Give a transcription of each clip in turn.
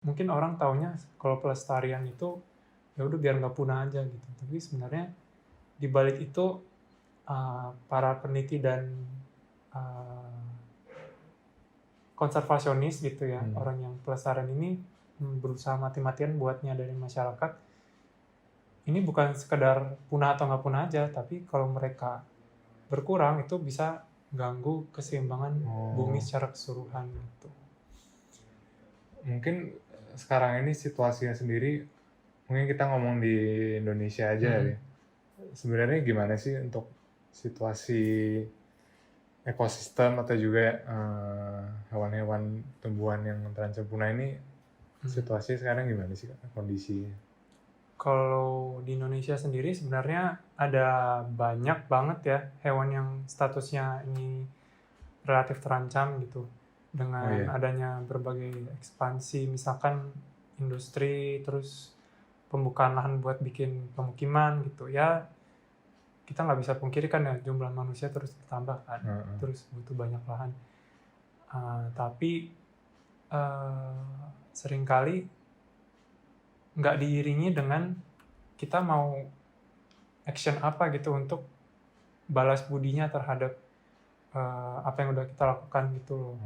mungkin orang taunya kalau pelestarian itu ya udah biar nggak punah aja gitu. Tapi sebenarnya di balik itu para peneliti dan konservasionis gitu ya, orang yang pelestarian ini berusaha mati-matian buat nyadarin masyarakat. Ini bukan sekedar punah atau nggak punah aja, tapi kalau mereka berkurang itu bisa ganggu keseimbangan bumi secara keseluruhan gitu. Mungkin sekarang ini situasinya sendiri, mungkin kita ngomong di Indonesia aja ya. Sebenarnya gimana sih untuk situasi ekosistem atau juga hewan-hewan tumbuhan yang terancam punah ini, situasinya sekarang gimana sih kondisinya? Kalau di Indonesia sendiri sebenarnya ada banyak banget ya hewan yang statusnya ini relatif terancam gitu. Dengan adanya berbagai ekspansi, misalkan industri, terus pembukaan lahan buat bikin pemukiman gitu ya. Kita nggak bisa pungkiri kan ya jumlah manusia terus bertambah kan, terus butuh banyak lahan. Tapi seringkali nggak diiringi dengan kita mau action apa gitu untuk balas budinya terhadap apa yang udah kita lakukan gitu loh.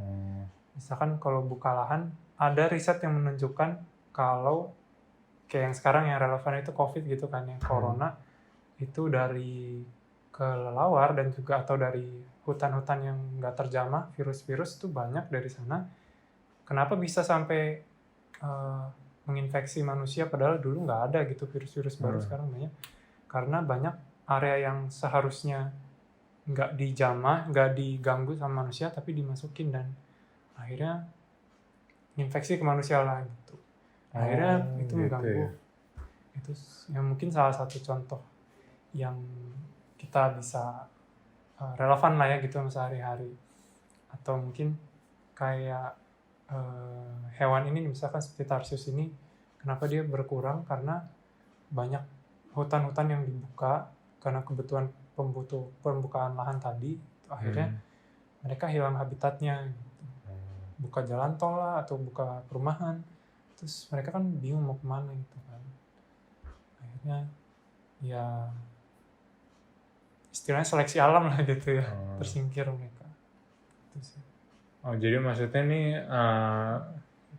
Misalkan kalau buka lahan, ada riset yang menunjukkan kalau kayak yang sekarang yang relevan itu COVID gitu kan ya, corona itu dari kelelawar dan juga atau dari hutan-hutan yang nggak terjamah, virus-virus itu banyak dari sana. Kenapa bisa sampai menginfeksi manusia padahal dulu nggak ada gitu virus-virus baru, sekarang banyak. Karena banyak area yang seharusnya nggak dijamah, nggak diganggu sama manusia, tapi dimasukin dan akhirnya infeksi ke manusia lah gitu. Akhirnya itu mengganggu. Itu yang mungkin salah satu contoh yang kita bisa relevan lah ya gitu sehari-hari. Atau mungkin kayak hewan ini misalkan seperti tarsius ini, kenapa dia berkurang? Karena banyak hutan-hutan yang dibuka karena kebutuhan pembukaan lahan tadi, akhirnya mereka hilang habitatnya gitu. Buka jalan tol lah atau buka perumahan, terus mereka kan bingung mau kemana gitu kan. Akhirnya ya istilahnya seleksi alam lah gitu ya, tersingkir mereka. Gitu sih. Jadi maksudnya nih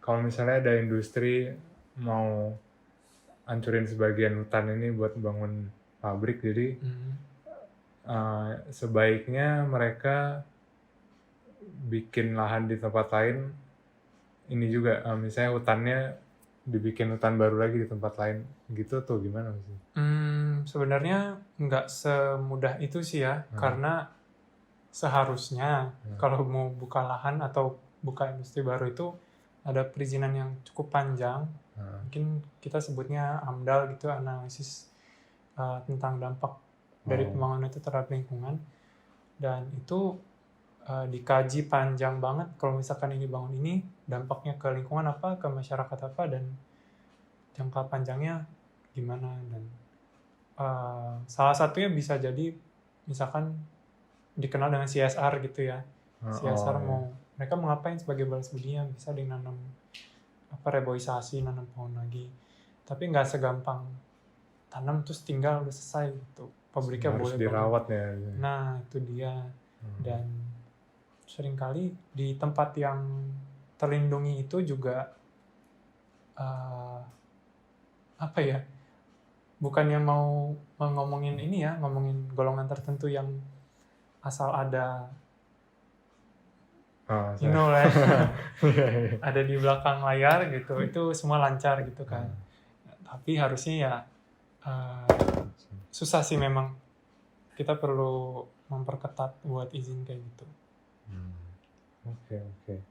kalau misalnya ada industri mau hancurin sebagian hutan ini buat bangun pabrik, jadi sebaiknya mereka bikin lahan di tempat lain ini juga, misalnya hutannya dibikin hutan baru lagi di tempat lain gitu atau gimana sih? Sebenarnya nggak semudah itu sih ya, karena seharusnya kalau mau buka lahan atau buka industri baru itu ada perizinan yang cukup panjang. Mungkin kita sebutnya AMDAL gitu, analisis tentang dampak dari pembangunan itu terhadap lingkungan. Dan itu dikaji panjang banget kalau misalkan ini bangun ini, dampaknya ke lingkungan apa, ke masyarakat apa, dan jangka panjangnya gimana. Dan salah satunya bisa jadi misalkan dikenal dengan CSR gitu ya. CSR mereka mau ngapain sebagai balas budinya, bisa dengan nanam reboisasi, nanam pohon lagi. Tapi nggak segampang tanam terus tinggal udah selesai gitu. Pabriknya harus boleh dirawat banget. ya. Nah itu dia. Dan seringkali di tempat yang terlindungi itu juga apa ya, bukannya mau ngomongin ini ya, ngomongin golongan tertentu yang asal ada lah ada di belakang layar gitu, itu semua lancar gitu kan. Tapi harusnya ya susah sih memang, kita perlu memperketat buat izin kayak gitu. Oke.